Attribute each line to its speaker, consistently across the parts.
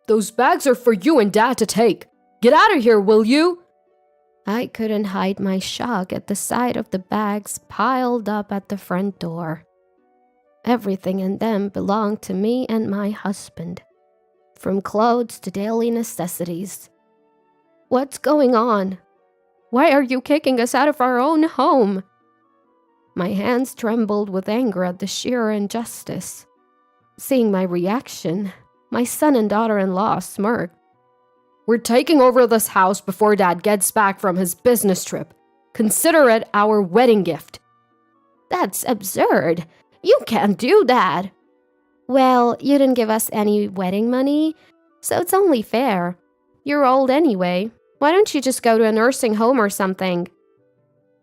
Speaker 1: Those bags are for you and Dad to take. Get out of here, will you?
Speaker 2: I couldn't hide my shock at the sight of the bags piled up at the front door. Everything in them belonged to me and my husband, from clothes to daily necessities. What's going on? Why are you kicking us out of our own home? My hands trembled with anger at the sheer injustice. Seeing my reaction, my son and daughter-in-law smirked.
Speaker 1: We're taking over this house before Dad gets back from his business trip. Consider it our wedding gift.
Speaker 2: That's absurd. You can't do that. Well, you didn't give us any wedding money, so it's only fair. You're old anyway. Why don't you just go to a nursing home or something?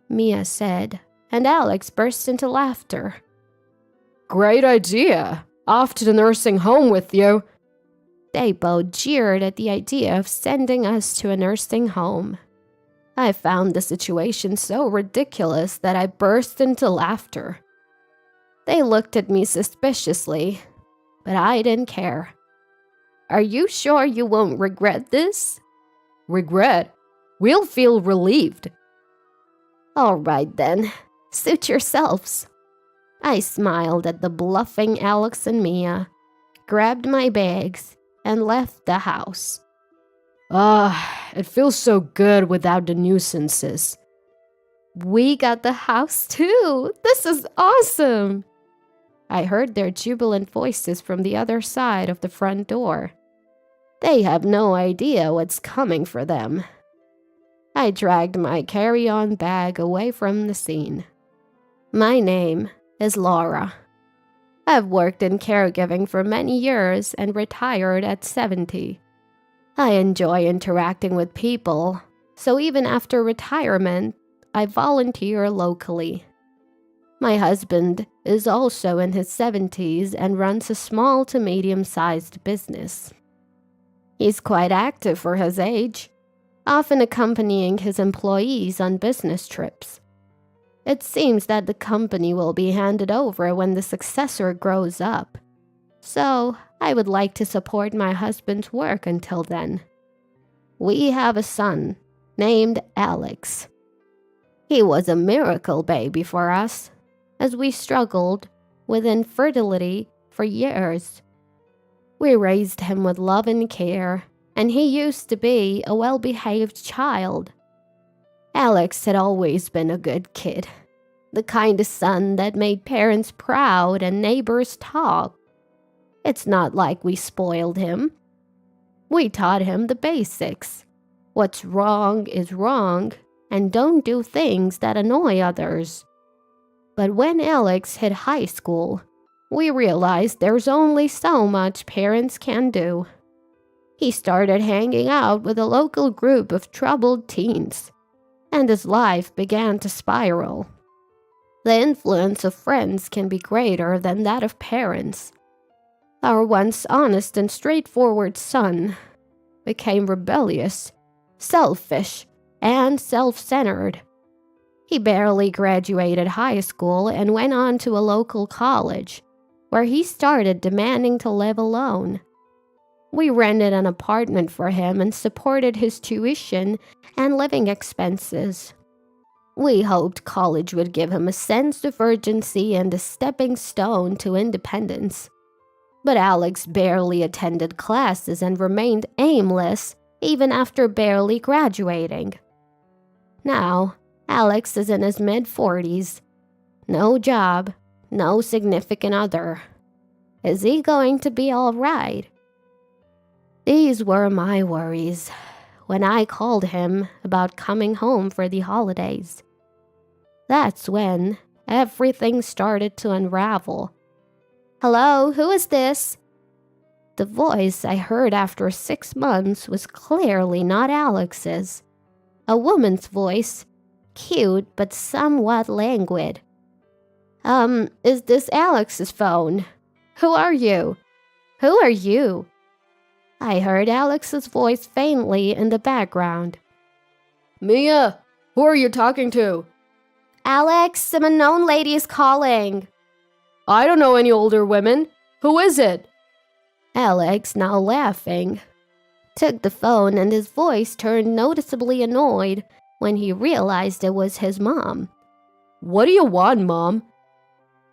Speaker 2: Mia said, and Alex burst into laughter.
Speaker 1: Great idea. Off to the nursing home with you.
Speaker 2: They both jeered at the idea of sending us to a nursing home. I found the situation so ridiculous that I burst into laughter. They looked at me suspiciously, but I didn't care. Are you sure you won't regret this?
Speaker 1: Regret? We'll feel relieved.
Speaker 2: All right then, suit yourselves. I smiled at the bluffing Alex and Mia, grabbed my bags, and left the house.
Speaker 1: It feels so good without the nuisances.
Speaker 2: We got the house too. This is awesome. I heard their jubilant voices from the other side of the front door. They have no idea what's coming for them. I dragged my carry-on bag away from the scene. My name is Laura. I've worked in caregiving for many years and retired at 70. I enjoy interacting with people, so even after retirement, I volunteer locally. My husband is also in his 70s and runs a small to medium-sized business. He's quite active for his age, often accompanying his employees on business trips. It seems that the company will be handed over when the successor grows up, so I would like to support my husband's work until then. We have a son named Alex. He was a miracle baby for us, as we struggled with infertility for years. We raised him with love and care, and he used to be a well-behaved child. Alex had always been a good kid, the kind of son that made parents proud and neighbors talk. It's not like we spoiled him. We taught him the basics. What's wrong is wrong, and don't do things that annoy others. But when Alex hit high school, we realized there's only so much parents can do. He started hanging out with a local group of troubled teens, and his life began to spiral. The influence of friends can be greater than that of parents. Our once honest and straightforward son became rebellious, selfish, and self-centered. He barely graduated high school and went on to a local college, where he started demanding to live alone. We rented an apartment for him and supported his tuition and living expenses. We hoped college would give him a sense of urgency and a stepping stone to independence. But Alex barely attended classes and remained aimless even after barely graduating. Now, Alex is in his mid-40s. No job, no significant other. Is he going to be all right? These were my worries when I called him about coming home for the holidays. That's when everything started to unravel. Hello, who is this? The voice I heard after 6 months was clearly not Alex's. A woman's voice, cute but somewhat languid. Is this Alex's phone? Who are you? Who are you? I heard Alex's voice faintly in the background.
Speaker 1: Mia, who are you talking to?
Speaker 2: Alex, some unknown lady is calling.
Speaker 1: I don't know any older women. Who is it?
Speaker 2: Alex, now laughing, took the phone and his voice turned noticeably annoyed when he realized it was his mom.
Speaker 1: What do you want, Mom?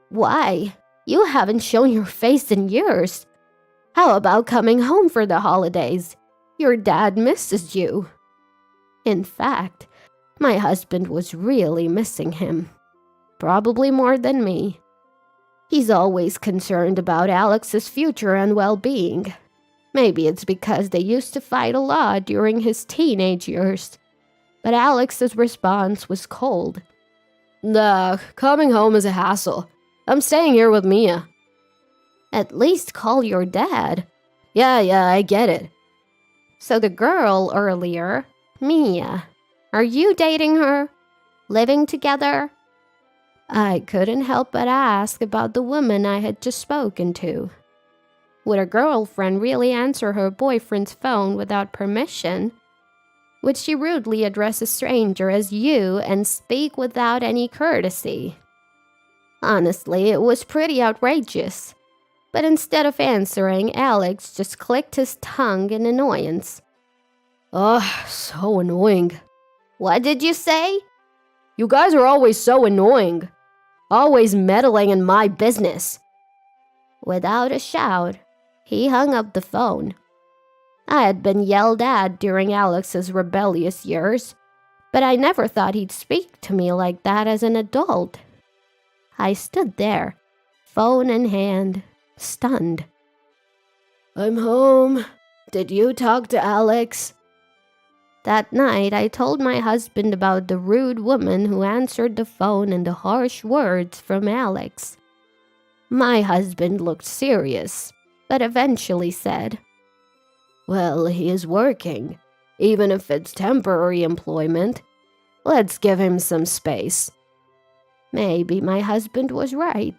Speaker 2: Why? You haven't shown your face in years. How about coming home for the holidays? Your dad misses you. In fact, my husband was really missing him. Probably more than me. He's always concerned about Alex's future and well-being. Maybe it's because they used to fight a lot during his teenage years. But Alex's response was cold.
Speaker 1: Nah, coming home is a hassle. I'm staying here with Mia.
Speaker 2: At least call your dad.
Speaker 1: Yeah, I get it.
Speaker 2: So the girl earlier, Mia, are you dating her? Living together? I couldn't help but ask about the woman I had just spoken to. Would a girlfriend really answer her boyfriend's phone without permission? Would she rudely address a stranger as you and speak without any courtesy? Honestly, it was pretty outrageous. But instead of answering, Alex just clicked his tongue in annoyance.
Speaker 1: Ugh, so annoying.
Speaker 2: What did you say?
Speaker 1: You guys are always so annoying. Always meddling in my business.
Speaker 2: Without a shout, he hung up the phone. I had been yelled at during Alex's rebellious years, but I never thought he'd speak to me like that as an adult. I stood there, phone in hand, stunned.
Speaker 1: I'm home. Did you talk to Alex?
Speaker 2: That night, I told my husband about the rude woman who answered the phone and the harsh words from Alex. My husband looked serious, but eventually said,
Speaker 1: Well, he is working, even if it's temporary employment. Let's give him some space.
Speaker 2: Maybe my husband was right.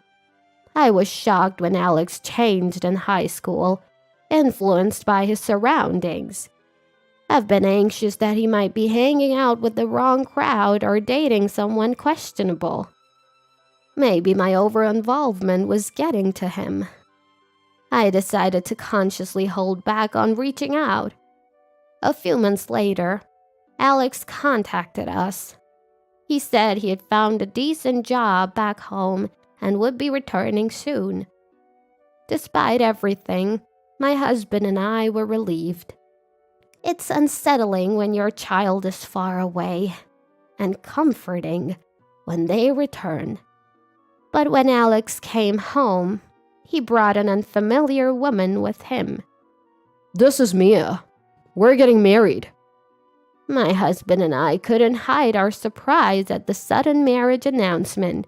Speaker 2: I was shocked when Alex changed in high school, influenced by his surroundings. I've been anxious that he might be hanging out with the wrong crowd or dating someone questionable. Maybe my over-involvement was getting to him. I decided to consciously hold back on reaching out. A few months later, Alex contacted us. He said he had found a decent job back home and would be returning soon. Despite everything, my husband and I were relieved. It's unsettling when your child is far away, and comforting when they return. But when Alex came home, he brought an unfamiliar woman with him.
Speaker 1: This is Mia. We're getting married.
Speaker 2: My husband and I couldn't hide our surprise at the sudden marriage announcement,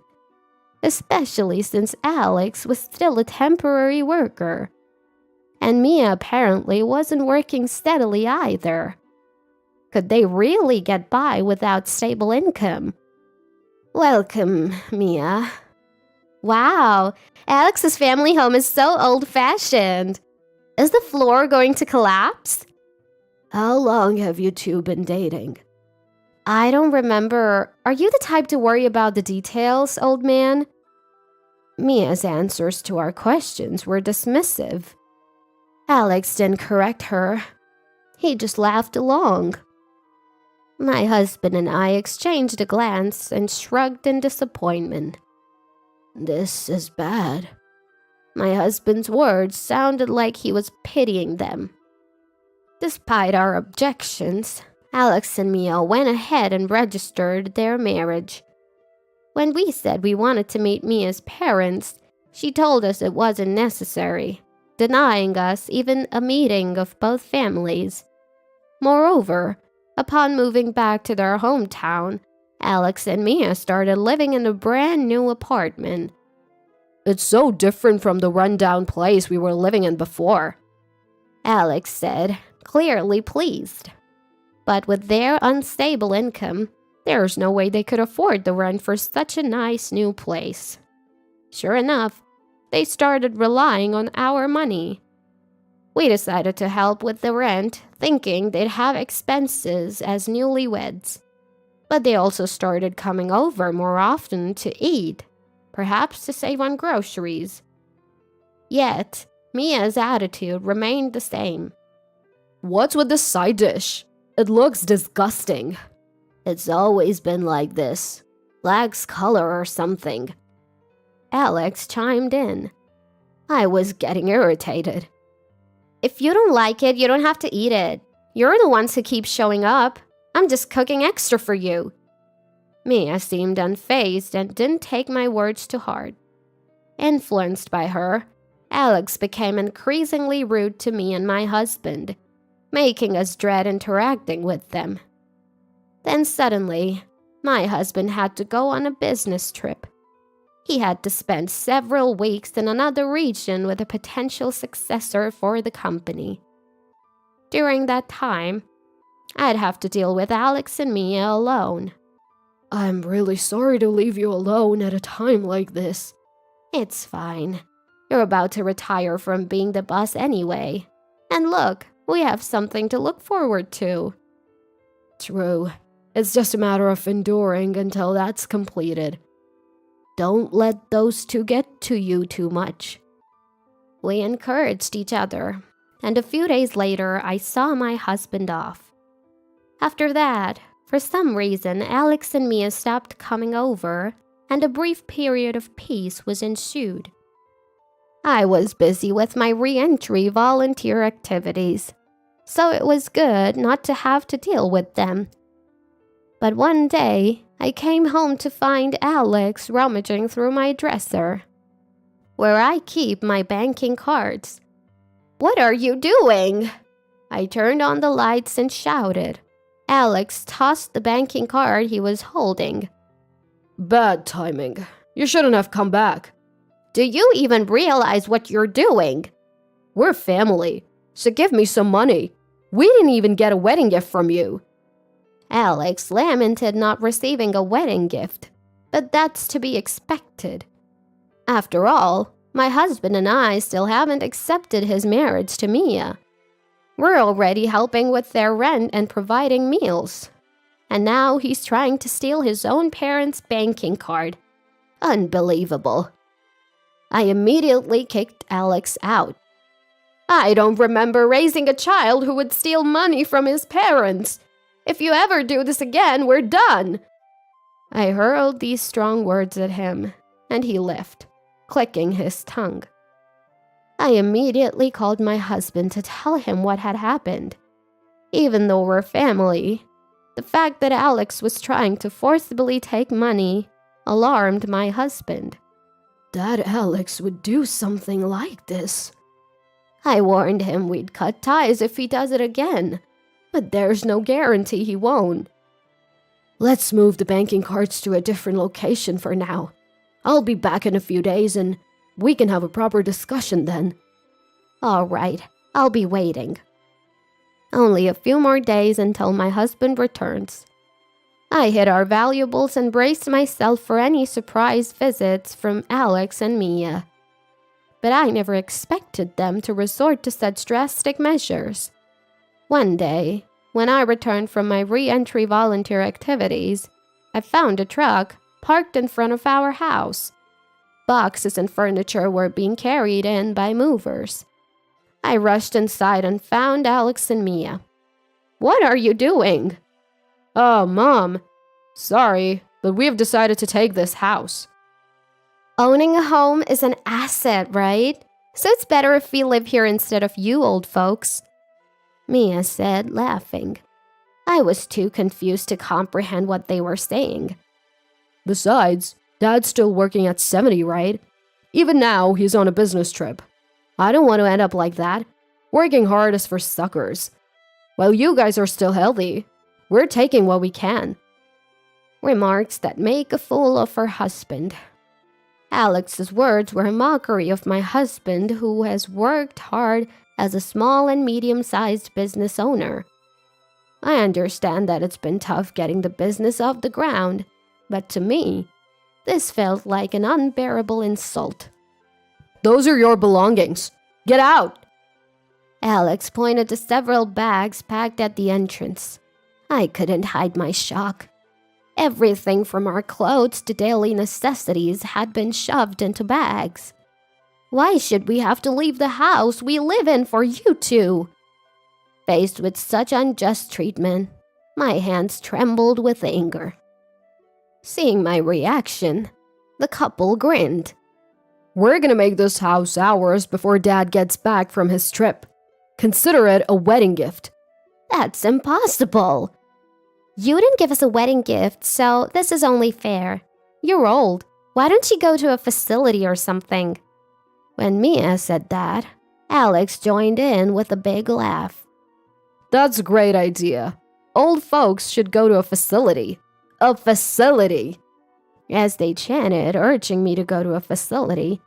Speaker 2: especially since Alex was still a temporary worker. And Mia apparently wasn't working steadily either. Could they really get by without stable income? Welcome, Mia. Wow, Alex's family home is so old-fashioned. Is the floor going to collapse?
Speaker 1: How long have you two been dating?
Speaker 2: I don't remember. Are you the type to worry about the details, old man? Mia's answers to our questions were dismissive. Alex didn't correct her. He just laughed along. My husband and I exchanged a glance and shrugged in disappointment.
Speaker 1: This is bad.
Speaker 2: My husband's words sounded like he was pitying them. Despite our objections, Alex and Mia went ahead and registered their marriage. When we said we wanted to meet Mia's parents, she told us it wasn't necessary, denying us even a meeting of both families. Moreover, upon moving back to their hometown, Alex and Mia started living in a brand new apartment.
Speaker 1: It's so different from the rundown place we were living in before,
Speaker 2: Alex said, clearly pleased. But with their unstable income, there's no way they could afford the rent for such a nice new place. Sure enough, they started relying on our money. We decided to help with the rent, thinking they'd have expenses as newlyweds. But they also started coming over more often to eat, perhaps to save on groceries. Yet, Mia's attitude remained the same. What's with this side dish? It looks disgusting.
Speaker 1: It's always been like this. Lacks color or something. Alex chimed in. I was getting irritated.
Speaker 2: If you don't like it, you don't have to eat it. You're the ones who keep showing up. I'm just cooking extra for you. Mia seemed unfazed and didn't take my words to heart. Influenced by her, Alex became increasingly rude to me and my husband, making us dread interacting with them. Then suddenly, my husband had to go on a business trip. He had to spend several weeks in another region with a potential successor for the company. During that time, I'd have to deal with Alex and Mia alone.
Speaker 1: I'm really sorry to leave you alone at a time like this.
Speaker 2: It's fine. You're about to retire from being the boss anyway. And look, we have something to look forward to.
Speaker 1: True. It's just a matter of enduring until that's completed. Don't let those two get to you too much.
Speaker 2: We encouraged each other, and a few days later, I saw my husband off. After that, for some reason, Alex and Mia stopped coming over, and a brief period of peace was ensued. I was busy with my re-entry volunteer activities, so it was good not to have to deal with them. But one day, I came home to find Alex rummaging through my dresser, where I keep my banking cards. "What are you doing?" I turned on the lights and shouted. Alex tossed the banking card he was holding.
Speaker 1: Bad timing. You shouldn't have come back.
Speaker 2: Do you even realize what you're doing?
Speaker 1: We're family, so give me some money. We didn't even get a wedding gift from you.
Speaker 2: Alex lamented not receiving a wedding gift, but that's to be expected. After all, my husband and I still haven't accepted his marriage to Mia. We're already helping with their rent and providing meals. And now he's trying to steal his own parents' banking card. Unbelievable. I immediately kicked Alex out. I don't remember raising a child who would steal money from his parents. If you ever do this again, we're done. I hurled these strong words at him, and he left, clicking his tongue. I immediately called my husband to tell him what had happened. Even though we're family, the fact that Alex was trying to forcibly take money alarmed my husband.
Speaker 1: That Alex would do something like this.
Speaker 2: I warned him we'd cut ties if he does it again, but there's no guarantee he won't.
Speaker 1: Let's move the banking cards to a different location for now. I'll be back in a few days and we can have a proper discussion then.
Speaker 2: All right, I'll be waiting. Only a few more days until my husband returns. I hid our valuables and braced myself for any surprise visits from Alex and Mia. But I never expected them to resort to such drastic measures. One day, when I returned from my re-entry volunteer activities, I found a truck parked in front of our house. Boxes and furniture were being carried in by movers. I rushed inside and found Alex and Mia. What are you doing?
Speaker 1: Oh, Mom. Sorry, but we've decided to take this house.
Speaker 2: Owning a home is an asset, right? So it's better if we live here instead of you old folks. Mia said, laughing. I was too confused to comprehend what they were saying.
Speaker 1: Besides, Dad's still working at 70, right? Even now, he's on a business trip. I don't want to end up like that. Working hard is for suckers. While you guys are still healthy, we're taking what we can.
Speaker 2: Remarks that make a fool of her husband. Alex's words were a mockery of my husband, who has worked hard as a small and medium-sized business owner. I understand that it's been tough getting the business off the ground, but to me, this felt like an unbearable insult.
Speaker 1: Those are your belongings. Get out!
Speaker 2: Alex pointed to several bags packed at the entrance. I couldn't hide my shock. Everything from our clothes to daily necessities had been shoved into bags. Why should we have to leave the house we live in for you two? Faced with such unjust treatment, my hands trembled with anger. Seeing my reaction, the couple grinned.
Speaker 1: We're gonna make this house ours before Dad gets back from his trip. Consider it a wedding gift.
Speaker 2: That's impossible. You didn't give us a wedding gift, so this is only fair. You're old. Why don't you go to a facility or something? When Mia said that, Alex joined in with a big laugh.
Speaker 1: That's a great idea. Old folks should go to a facility. A facility!
Speaker 2: As they chanted, urging me to go to a facility,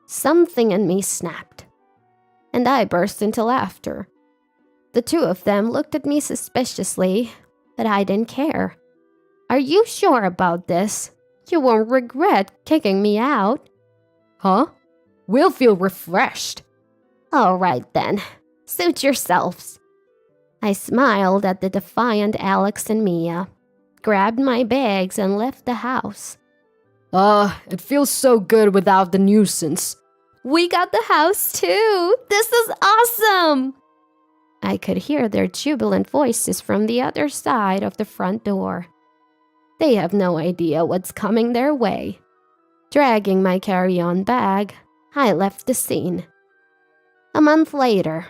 Speaker 2: something in me snapped, and I burst into laughter. The two of them looked at me suspiciously, but I didn't care. Are you sure about this? You won't regret kicking me out.
Speaker 1: Huh? We'll feel refreshed.
Speaker 2: All right then, suit yourselves. I smiled at the defiant Alex and Mia, grabbed my bags, and left the house.
Speaker 1: It feels so good without the nuisance.
Speaker 2: We got the house too! This is awesome! I could hear their jubilant voices from the other side of the front door. They have no idea what's coming their way. Dragging my carry-on bag, I left the scene. A month later,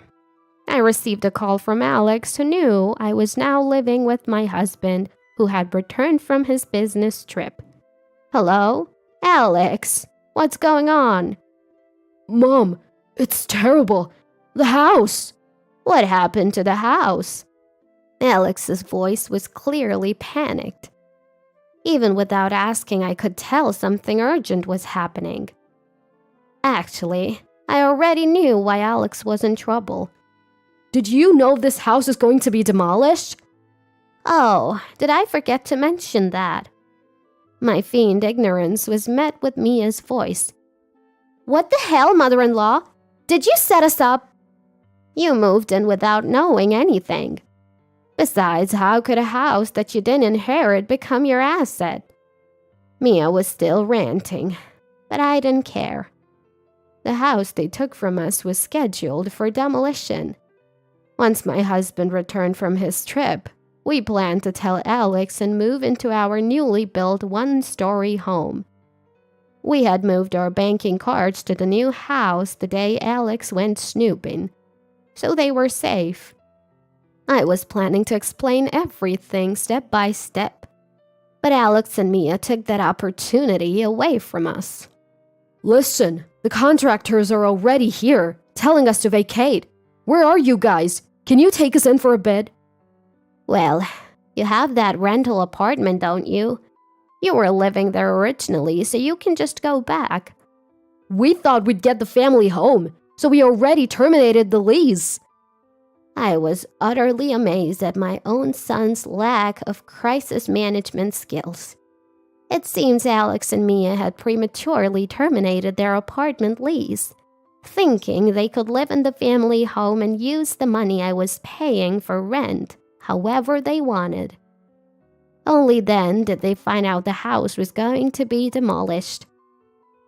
Speaker 2: I received a call from Alex, who knew I was now living with my husband, who had returned from his business trip. Hello? Alex, what's going on?
Speaker 1: Mom, it's terrible. The house.
Speaker 2: What happened to the house? Alex's voice was clearly panicked. Even without asking, I could tell something urgent was happening. Actually, I already knew why Alex was in trouble.
Speaker 1: Did you know this house is going to be demolished?
Speaker 2: Oh, did I forget to mention that? My feigned ignorance was met with Mia's voice. What the hell, mother-in-law? Did you set us up? You moved in without knowing anything. Besides, how could a house that you didn't inherit become your asset? Mia was still ranting, but I didn't care. The house they took from us was scheduled for demolition. Once my husband returned from his trip, we planned to tell Alex and move into our newly built one-story home. We had moved our banking cards to the new house the day Alex went snooping, so they were safe. I was planning to explain everything step by step, but Alex and Mia took that opportunity away from us.
Speaker 1: Listen, the contractors are already here, telling us to vacate. Where are you guys? Can you take us in for a bit?
Speaker 2: Well, you have that rental apartment, don't you? You were living there originally, so you can just go back.
Speaker 1: We thought we'd get the family home, so we already terminated the lease.
Speaker 2: I was utterly amazed at my own son's lack of crisis management skills. It seems Alex and Mia had prematurely terminated their apartment lease, thinking they could live in the family home and use the money I was paying for rent however they wanted. Only then did they find out the house was going to be demolished.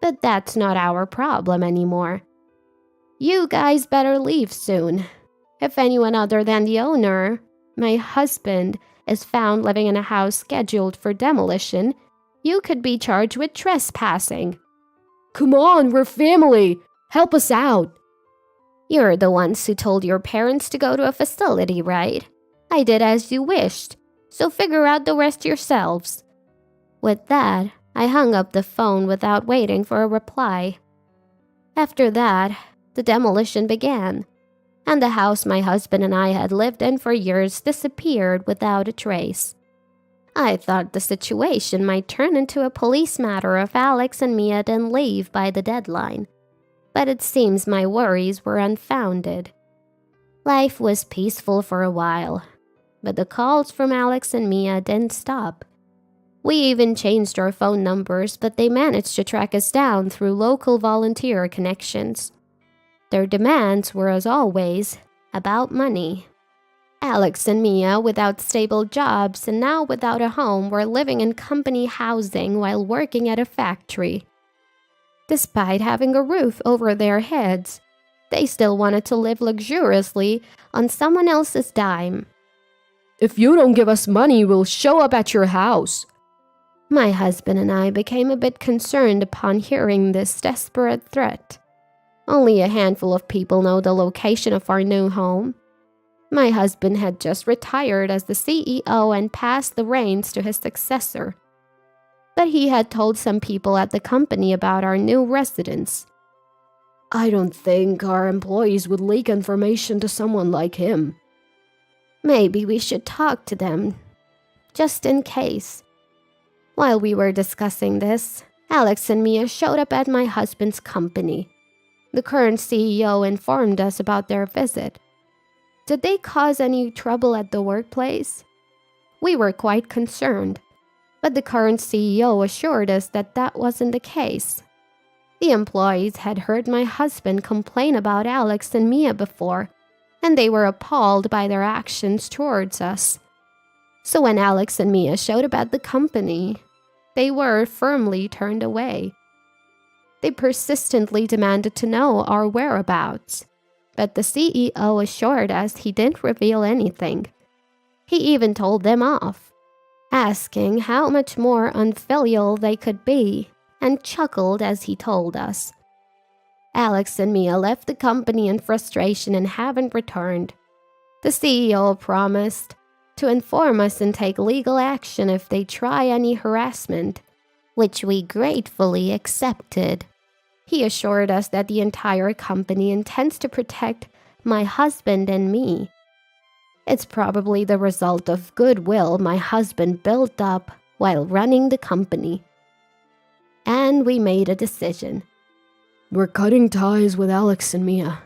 Speaker 2: But that's not our problem anymore. You guys better leave soon. If anyone other than the owner, my husband, is found living in a house scheduled for demolition, you could be charged with trespassing.
Speaker 1: Come on, we're family. Help us out.
Speaker 2: You're the ones who told your parents to go to a facility, right? I did as you wished, so figure out the rest yourselves. With that, I hung up the phone without waiting for a reply. After that, the demolition began, and the house my husband and I had lived in for years disappeared without a trace. I thought the situation might turn into a police matter if Alex and Mia didn't leave by the deadline, but it seems my worries were unfounded. Life was peaceful for a while, but the calls from Alex and Mia didn't stop. We even changed our phone numbers, but they managed to track us down through local volunteer connections. Their demands were, as always, about money. Alex and Mia, without stable jobs and now without a home, were living in company housing while working at a factory. Despite having a roof over their heads, They still wanted to live luxuriously on someone else's dime.
Speaker 1: If you don't give us money, we'll show up at your house.
Speaker 2: My husband and I became a bit concerned upon hearing this desperate threat. Only a handful of people know the location of our new home. My husband had just retired as the CEO and passed the reins to his successor. But he had told some people at the company about our new residence.
Speaker 1: I don't think our employees would leak information to someone like him.
Speaker 2: Maybe we should talk to them, just in case. While we were discussing this, Alex and Mia showed up at my husband's company. The current CEO informed us about their visit. Did they cause any trouble at the workplace? We were quite concerned, but the current CEO assured us that that wasn't the case. The employees had heard my husband complain about Alex and Mia before, and they were appalled by their actions towards us. So when Alex and Mia showed up at the company, they were firmly turned away. They persistently demanded to know our whereabouts, but the CEO assured us he didn't reveal anything. He even told them off, asking how much more unfilial they could be, and chuckled as he told us. Alex and Mia left the company in frustration and haven't returned. The CEO promised to inform us and take legal action if they try any harassment, which we gratefully accepted. He assured us that the entire company intends to protect my husband and me. It's probably the result of goodwill my husband built up while running the company. And we made a decision.
Speaker 1: We're cutting ties with Alex and Mia,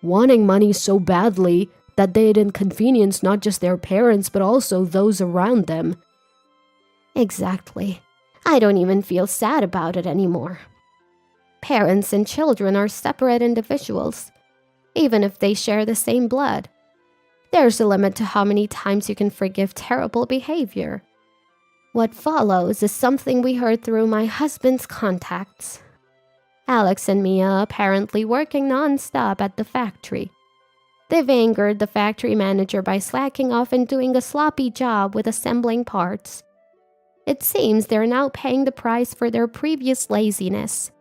Speaker 1: wanting money so badly that they'd inconvenience not just their parents but also those around them.
Speaker 2: Exactly. I don't even feel sad about it anymore. Parents and children are separate individuals, even if they share the same blood. There's a limit to how many times you can forgive terrible behavior. What follows is something we heard through my husband's contacts. Alex and Mia apparently working non-stop at the factory. They've angered the factory manager by slacking off and doing a sloppy job with assembling parts. It seems they're now paying the price for their previous laziness.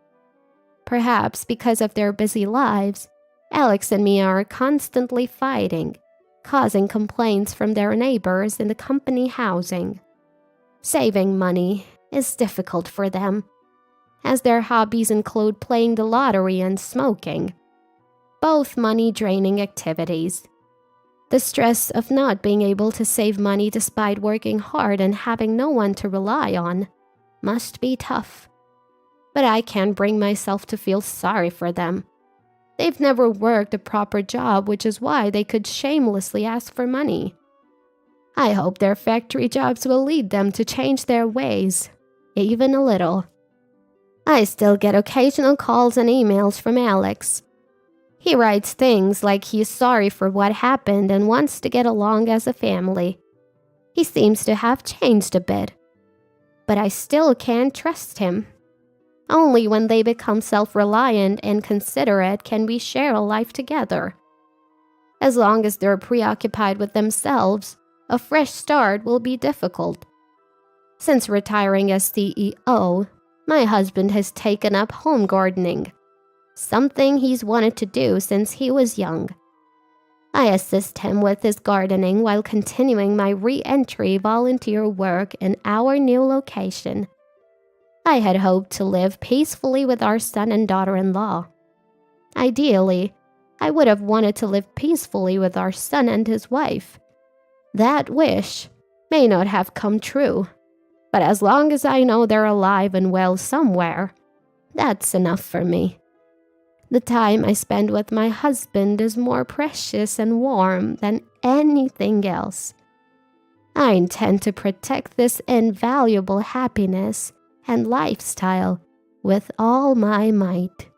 Speaker 2: Perhaps because of their busy lives, Alex and Mia are constantly fighting, causing complaints from their neighbors in the company housing. Saving money is difficult for them, as their hobbies include playing the lottery and smoking, both money-draining activities. The stress of not being able to save money despite working hard and having no one to rely on must be tough. But I can't bring myself to feel sorry for them. They've never worked a proper job, which is why they could shamelessly ask for money. I hope their factory jobs will lead them to change their ways, even a little. I still get occasional calls and emails from Alex. He writes things like he's sorry for what happened and wants to get along as a family. He seems to have changed a bit. But I still can't trust him. Only when they become self-reliant and considerate can we share a life together. As long as they're preoccupied with themselves, a fresh start will be difficult. Since retiring as CEO, my husband has taken up home gardening, something he's wanted to do since he was young. I assist him with his gardening while continuing my re-entry volunteer work in our new location. I had hoped to live peacefully with our son and daughter-in-law. Ideally, I would have wanted to live peacefully with our son and his wife. That wish may not have come true, but as long as I know they're alive and well somewhere, that's enough for me. The time I spend with my husband is more precious and warm than anything else. I intend to protect this invaluable happiness and lifestyle with all my might.